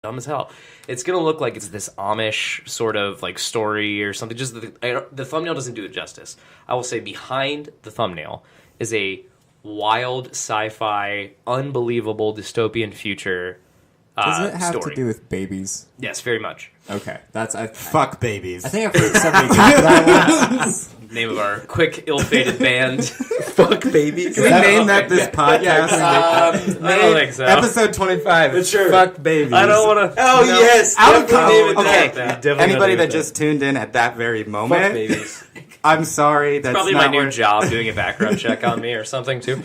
dumb as hell. It's gonna look like it's this Amish sort of like story or something. Just the thumbnail doesn't do it justice. I will say behind the thumbnail is a wild sci-fi, unbelievable dystopian future. Does it have story. to do with babies? Yes, very much. Okay, Fuck babies. I think I've heard somebody talk about that once. Name of our quick, ill-fated band. Fuck babies. Can we name that this podcast? I don't think so. Episode 25. It's Sure. Fuck babies. I don't want to. Oh, yes. Okay. Anybody that just tuned in at that very moment, Fuck babies. I'm sorry. That's Probably not my new where- job doing a background check on me or something too.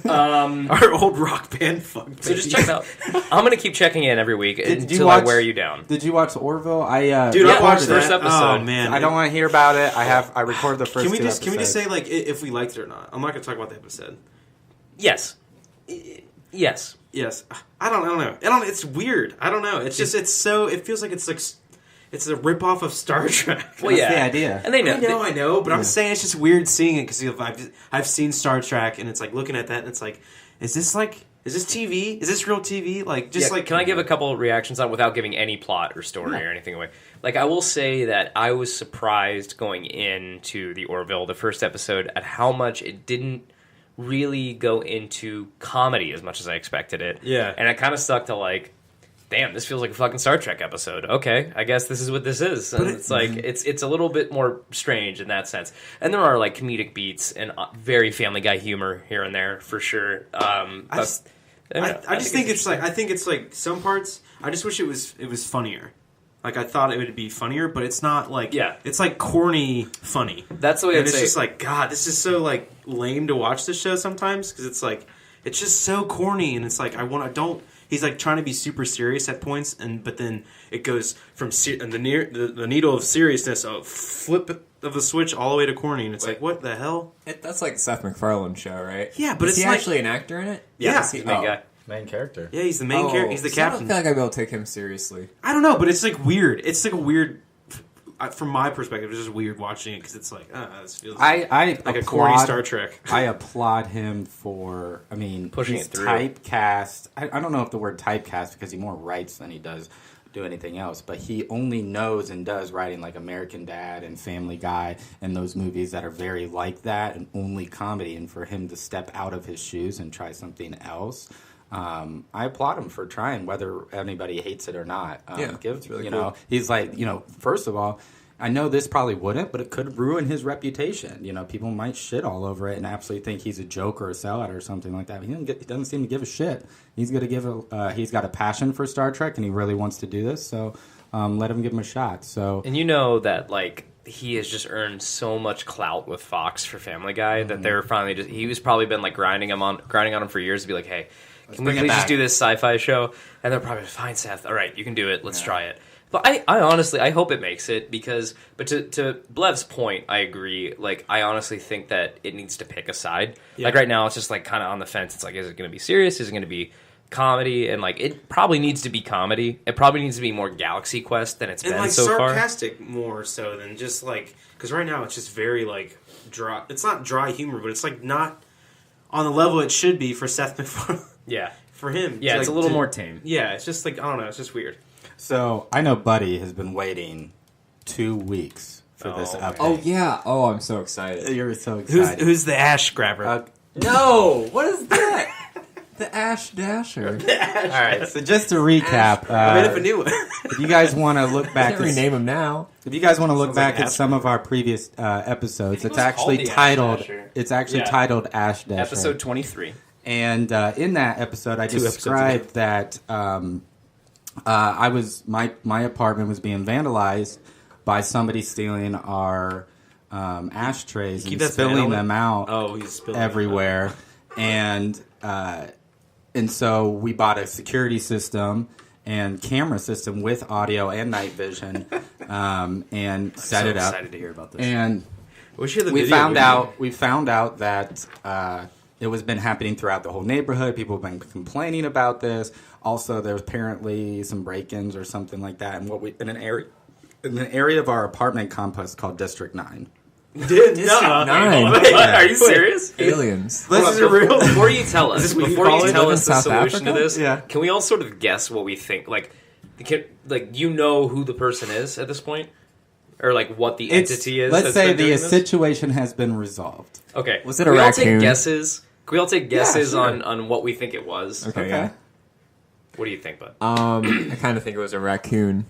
Our old rock band, Fuck Babies. So just check it out. I'm gonna keep checking in every week Did you until I watch- wear you down. Did you watch Orville? Dude, Yeah, I watched first that. episode. Oh, man. I don't want to hear about it. I recorded the first. Can we two just episodes. say like if we liked it or not? I'm not gonna talk about the episode. Yes. Yes. Yes, I don't know. It's weird. I don't know. It's just it feels like it's a ripoff of Star Trek. Well, yeah. the idea? And they know. I know, but I'm saying it's just weird seeing it because I've seen Star Trek and it's like looking at that and it's like, is this TV? Is this real TV? Like just Can I give a couple reactions on it without giving any plot or story or anything away? Like, I will say that I was surprised going into the Orville, the first episode, at how much it didn't really go into comedy as much as I expected it. Yeah. And I kind of stuck to like, damn, this feels like a fucking Star Trek episode. Okay, I guess this is what this is. And it's like it's a little bit more strange in that sense. And there are like comedic beats and very Family Guy humor here and there for sure. I just think it's like some parts. I just wish it was funnier. Like I thought it would be funnier, but it's not like it's like corny funny. That's the way and I'd it's say. just like God, this is so like lame to watch this show sometimes because it's like it's just so corny and it's like he's like trying to be super serious at points but then it goes from the needle of seriousness a flip of the switch all the way to corny and it's like what the hell? That's like Seth MacFarlane's show, right? Yeah, but is it's he like, actually an actor in it? Yeah, He's the main guy. Main character. Yeah, he's the main character. He's the I captain. don't feel like I'd be able to take him seriously. I don't know, but it's like weird. It's like a weird. From my perspective, it's just weird watching it because it's like this feels I like a corny Star Trek. I applaud him for. I mean, Pushing he's it through. typecast. I don't know if the word typecast because he more writes than he does do anything else. But he only knows and does writing like American Dad and Family Guy and those movies that are very like that and only comedy. And for him to step out of his shoes and try something else. I applaud him for trying, whether anybody hates it or not. It's really cool. He's like, first of all, I know this probably wouldn't, but it could ruin his reputation. People might shit all over it and absolutely think he's a joke or a sellout or something like that. But he doesn't seem to give a shit. He's got a passion for Star Trek and he really wants to do this. So let him give him a shot. So And you know that like he has just earned so much clout with Fox for Family Guy that they're finally he was probably been like grinding on him for years to be like, hey, can we please just do this sci-fi show? And they're probably fine, Seth. All right, you can do it. Let's try it. But I honestly, I hope it makes it but to Blev's point, I agree. Like, I honestly think that it needs to pick a side. Yeah. Like right now, it's just like kind of on the fence. It's like, is it going to be serious? Is it going to be comedy? And like, it probably needs to be comedy. It probably needs to be more Galaxy Quest than it's been like so far. Sarcastic more so than just like because right now it's just very like dry. It's not dry humor, but it's like not on the level it should be for Seth MacFarlane. Yeah. For him. Yeah, it's a little more tame. Yeah, it's just like, I don't know, it's just weird. So, I know Buddy has been waiting 2 weeks for this update. Oh, yeah. Oh, I'm so excited. You're so excited. Who's the ash grabber? No! What is that? The Ash Dasher. All right, so just to recap, I made up a new one. if you guys want to look back, Can't rename him now. if you guys want to look Sounds back like at Ash some of our previous episodes, it's was actually called the Ash titled. Dasher. It's actually Yeah. titled Ash Dasher. Episode 23. And in that episode, I 2 episodes described that my apartment was being vandalized by somebody stealing our ashtrays and that spilling vandal- them out Oh, he's spilling them everywhere. And so we bought a security system and camera system with audio and night vision and set it up. Excited to hear about this. And We should have the we video, found out that it was been happening throughout the whole neighborhood. People have been complaining about this. Also, there's apparently some break-ins or something like that. And in an area of our apartment complex called District 9. District 9. Wait, are you serious? Aliens. This is real. Before you tell us, Is this what you before call you it? tell Live us in the South solution Africa? to this, Yeah. can we all sort of guess what we think? Like, you know who the person is at this point, or like what the entity is. Let's say the this? situation has been resolved. Okay, Was it Can a we all raccoon? take guesses? Can we all take guesses sure. on what we think it was? Okay. Yeah. What do you think, bud? I kind of think it was a raccoon.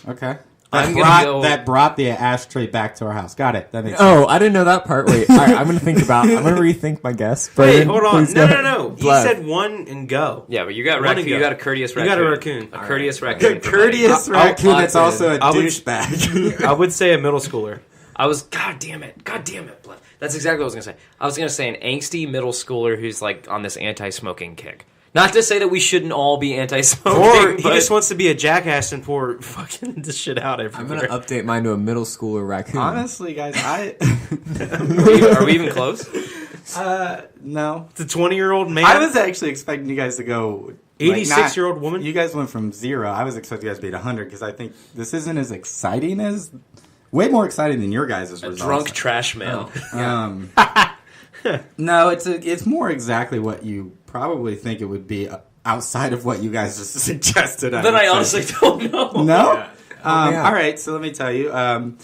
Okay. I'm gonna go- That brought the ashtray back to our house. Got it. That makes sense. Oh, I didn't know that part. Wait, all right, I'm gonna rethink my guess. Wait, Brandon, hold on. please go ahead. No. He Blood. said one and go. Yeah, but you got One raccoon. and You go. got a courteous You raccoon. got a raccoon. A courteous All right. raccoon. Courteous I'll- raccoon I'll- that's also a I would- douchebag. I would say a middle schooler. God damn it, blood. That's exactly what I was gonna say. I was gonna say an angsty middle schooler who's like on this anti-smoking kick. Not to say that we shouldn't all be anti-smoking, Or he but just wants to be a jackass and pour fucking this shit out I'm everywhere. gonna update mine to a middle schooler raccoon. Honestly, guys, are we even close? no. It's a 20-year-old man. I was actually expecting you guys to go 86-year-old woman? You guys went from 0. I was expecting you guys to be at 100 because I think this isn't as exciting as, way more exciting than your guys' results. Drunk trash man. No, it's more exactly what you probably think it would be outside of what you guys just suggested. Then I honestly don't know. No. Yeah. Yeah. All right, so let me tell you.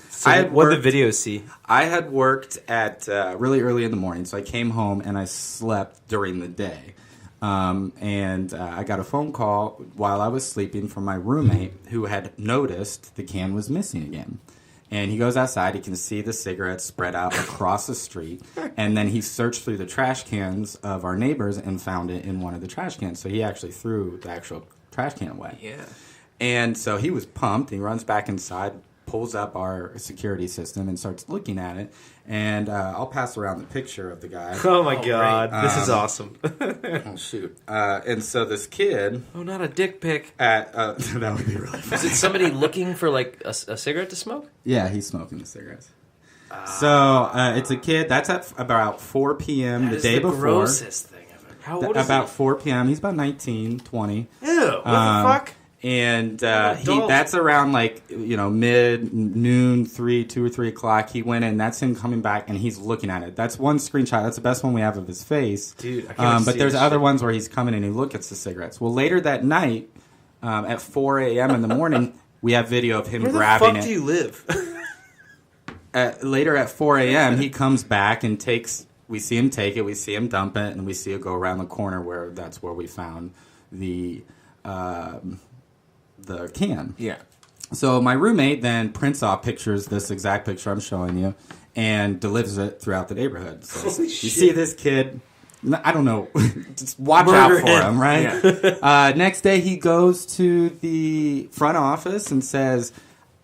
So what the videos see? I had worked at really early in the morning, so I came home and I slept during the day. And I got a phone call while I was sleeping from my roommate who had noticed the can was missing again. And he goes outside, he can see the cigarettes spread out across the street, and then he searched through the trash cans of our neighbors and found it in one of the trash cans. So he actually threw the actual trash can away. Yeah. And so he was pumped. He runs back inside, pulls up our security system, and starts looking at it. And I'll pass around the picture of the guy. Oh my god, great. this is awesome. Oh, shoot. And so this kid... Oh, not a dick pic. that would be really funny. Is it somebody looking for like a cigarette to smoke? Yeah, he's smoking the cigarettes. So it's a kid. That's at about 4 p.m. That the is day the before. grossest thing ever. How old is About he? 4 p.m. He's about 19, 20. Ew, what the fuck? And adult. that's around like, noon, 2 or 3 o'clock. He went in. That's him coming back, and he's looking at it. That's one screenshot. That's the best one we have of his face. Dude, I can't But see there's this other shit. ones where he's coming in and he looks at the cigarettes. Well, later that night, at 4 a.m. in the morning, we have video of him Where the grabbing fuck it. do you live? Later at 4 a.m., he comes back and takes. We see him take it. We see him dump it, and we see it go around the corner where that's where we found the can. Yeah. So my roommate then prints off pictures, this exact picture I'm showing you, and delivers it throughout the neighborhood. So Holy you shit. see this kid. I don't know. Just watch Murder out for him. him, right? Next day, he goes to the front office and says,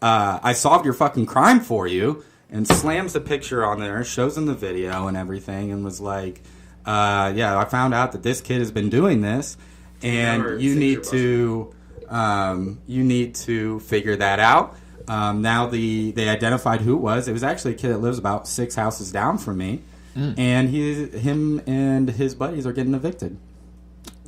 I solved your fucking crime for you, and slams the picture on there, shows him the video and everything, and was like, yeah, I found out that this kid has been doing this, and you need to figure that out. Now they identified who it was. It was actually a kid that lives about 6 houses down from me. And him and his buddies are getting evicted.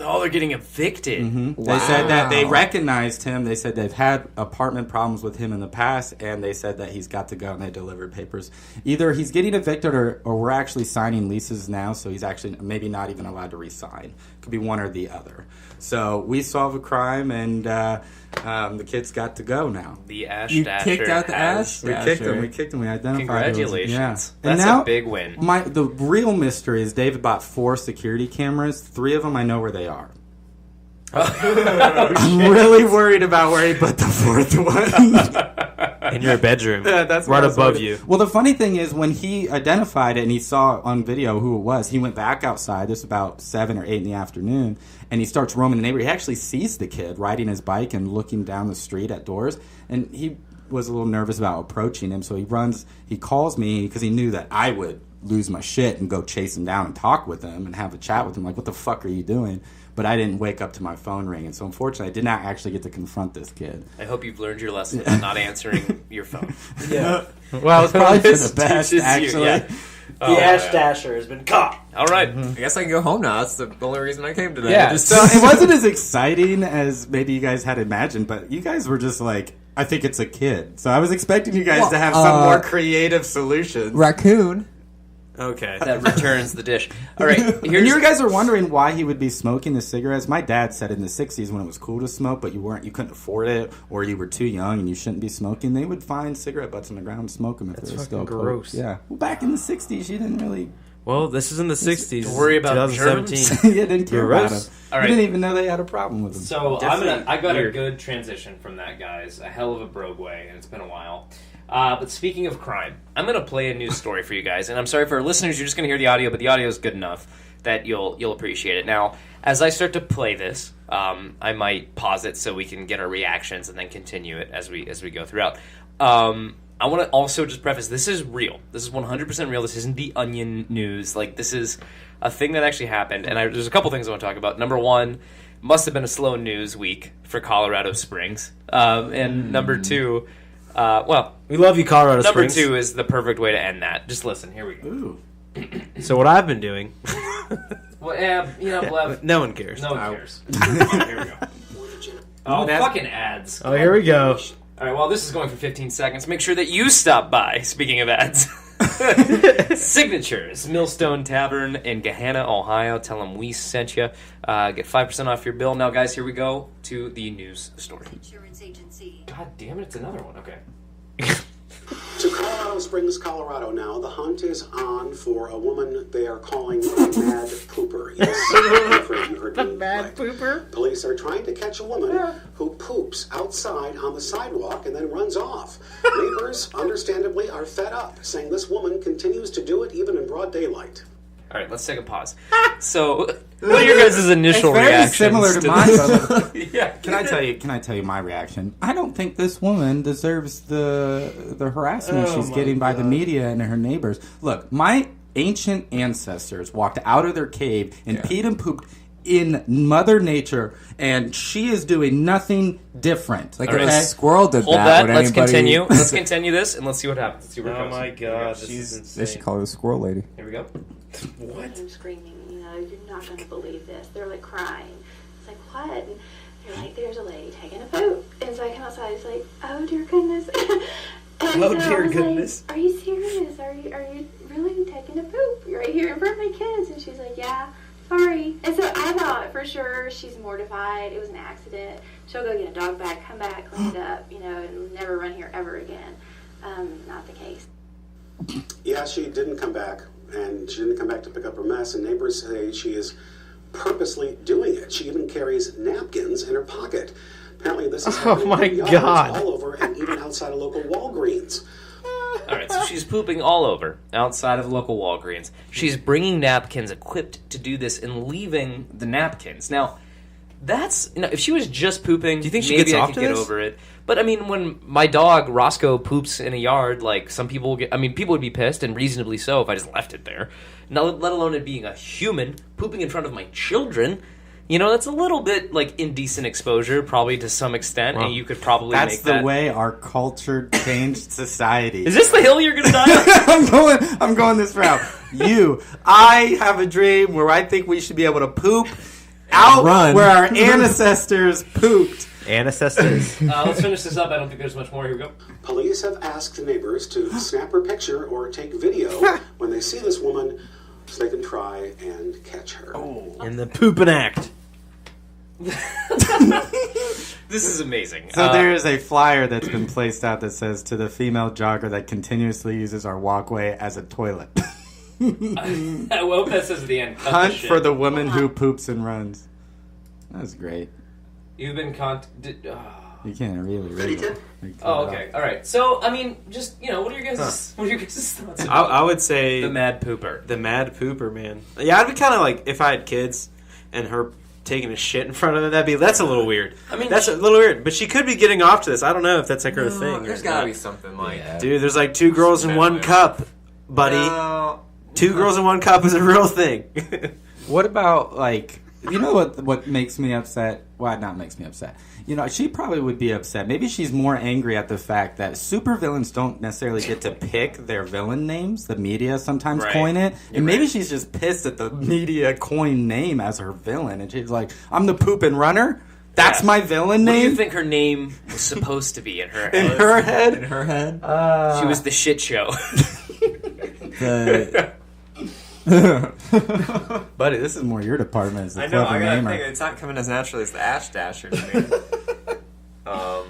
Oh, they're getting evicted. Mm-hmm. They said that they recognized him. They said they've had apartment problems with him in the past, and they said that he's got to go, and they delivered papers. Either he's getting evicted, or we're actually signing leases now, so he's actually maybe not even allowed to re-sign. Could be one or the other. So we solve a crime, and the kid's got to go now. The Ash You Dasher kicked out the has- Ash? We Yeah, kicked sure. him. We kicked him. We identified. Congratulations. Yeah. That's And now, a big win. The real mystery is David bought 4 security cameras. 3 of them I know where they are. I'm really worried about where he put the 4th one. In your bedroom. Yeah, that's right what I was above worried. you. Well, the funny thing is, when he identified it and he saw on video who it was, he went back outside. This was about 7 or 8 in the afternoon, and he starts roaming the neighborhood. He actually sees the kid riding his bike and looking down the street at doors, and he was a little nervous about approaching him. So he calls me because he knew that I would lose my shit and go chase him down and talk with him and have a chat with him. Like, what the fuck are you doing? But I didn't wake up to my phone ringing. So unfortunately, I did not actually get to confront this kid. I hope you've learned your lesson of not answering your phone. Yeah. Well, it's probably for the best, teaches you, actually. yeah. The Oh, Ash yeah. Dasher has been caught. All right. I guess I can go home now. That's the only reason I came today. Yeah. Just- So it wasn't as exciting as maybe you guys had imagined, but you guys were just like, I think it's a kid. So I was expecting you guys to have some more creative solutions. Raccoon. Okay. that returns the dish. All right, And you guys are wondering why he would be smoking the cigarettes. My dad said in the 60s when it was cool to smoke, but you couldn't afford it, or you were too young and you shouldn't be smoking, they would find cigarette butts on the ground and smoke them if That's they were fucking still gross. Yeah. Well, back in the 60s, you didn't really... Well, this is in the 60s. Don't worry about 2017. You didn't care about them. All right. You didn't even know they had a problem with them. So I got weird. a good transition from that, guys. A hell of a brogue way, and it's been a while. But speaking of crime, I'm going to play a news story for you guys, and I'm sorry for our listeners. You're just going to hear the audio, but the audio is good enough that you'll appreciate it. Now, as I start to play this, I might pause it so we can get our reactions and then continue it as we go throughout. I want to also just preface, this is real. This is 100% real. This isn't the Onion news. Like, this is a thing that actually happened, and there's a couple things I want to talk about. Number one, must have been a slow news week for Colorado Springs. And number two, we love you, Colorado number Springs. two is the perfect way to end that. Just listen. Here we go. Ooh. So what I've been doing... Well, Lev, no one cares. no one cares. Here we go. Oh, fucking ads. Oh, here we go. All right, well, this is going for 15 seconds. Make sure that you stop by, speaking of ads. Signatures, Millstone Tavern in Gahanna, Ohio. Tell them we sent you. Get 5% off your bill. Now, guys, here we go to the news story. Insurance agency. God damn it, it's another one. Okay. To Colorado Springs, Colorado now. The hunt is on for a woman they are calling a mad pooper. Yes, I'm afraid you heard me right. Pooper? Police are trying to catch a woman who poops outside on the sidewalk and then runs off. Neighbors, understandably, are fed up, saying this woman continues to do it even in broad daylight. All right, let's take a pause. So, what are your guys' initial It's very reactions? similar to to mine. this? Yeah. Can I tell you my reaction? I don't think this woman deserves the harassment she's getting by the media and her neighbors. Look, my ancient ancestors walked out of their cave and peed and pooped in Mother Nature, and she is doing nothing different. Like All if right. a squirrel did Hold that, that. would Let's anybody... continue. Let's continue this, and let's see what happens. Let's see where it Oh goes. my Here we go. god, This this is is They should insane. call her the squirrel lady. Here we go. What? I'm screaming, you're not going to believe this. They're like crying. It's like, what? And they're like, there's a lady taking a poop. And so I come outside, it's like, oh dear goodness. And Oh, so I dear was goodness. Like, are you serious? Are you really taking a poop? You're right here in front of my kids. And she's like, yeah, sorry. And so I thought for sure she's mortified. It was an accident. She'll go get a dog bag, come back, clean it up, and never run here ever again. Not the case. Yeah, she didn't come back, and she didn't come back to pick up her mess, and neighbors say she is purposely doing it. She even carries napkins in her pocket. Apparently this is happening my in yards God. all over and even outside of local Walgreens. All right, so she's pooping all over outside of local Walgreens. She's bringing napkins equipped to do this and leaving the napkins. Now, that's if she was just pooping, do you think she maybe gets I off could to get this? over it. But I mean, when my dog Roscoe poops in a yard, like some people people would be pissed, and reasonably so, if I just left it there. Now, let alone it being a human pooping in front of my children. That's a little bit like indecent exposure, probably to some extent, and you could probably That's make the that. way our culture changed society. Is this the hill you're gonna die on? I'm going this route. I have a dream where I think we should be able to poop out Run. where our ancestors pooped. Ancestors. Let's finish this up. I don't think there's much more. Here we go. Police have asked neighbors to snap her picture or take video when they see this woman so they can try and catch her. In the pooping act. This is amazing. So there is a flyer that's been placed out that says, to the female jogger that continuously uses our walkway as a toilet. I hope that says at the end. Cut Hunt the shit. for the woman who poops and runs. That's great. You've been You can't really read it. Oh, okay. All right. So, I mean, just what are your guys' thoughts? I would say The mad pooper. The mad pooper, man. Yeah, I'd be kind of like if I had kids and her taking a shit in front of them. That's a little weird. I mean, that's a little weird. But she could be getting off to this. I don't know if that's like her thing. There's or gotta not. be something like that. Dude, there's like 2 girls in 1 cup, buddy. No. 2 girls in 1 cup is a real thing. What about, like, what makes me upset? Well, not makes me upset. She probably would be upset. Maybe she's more angry at the fact that supervillains don't necessarily get to pick their villain names. The media sometimes Right. coin it. You're And maybe right. she's just pissed that the media coined name as her villain. And she's like, I'm the poopin' runner? That's Yeah. my villain What do name? you think her name was supposed to be in her In head? her head? In her head? She was the shit show. The Buddy, this is more your department as the I know. clever I gotta namer. think it's not coming as naturally as the Ash Dasher to me.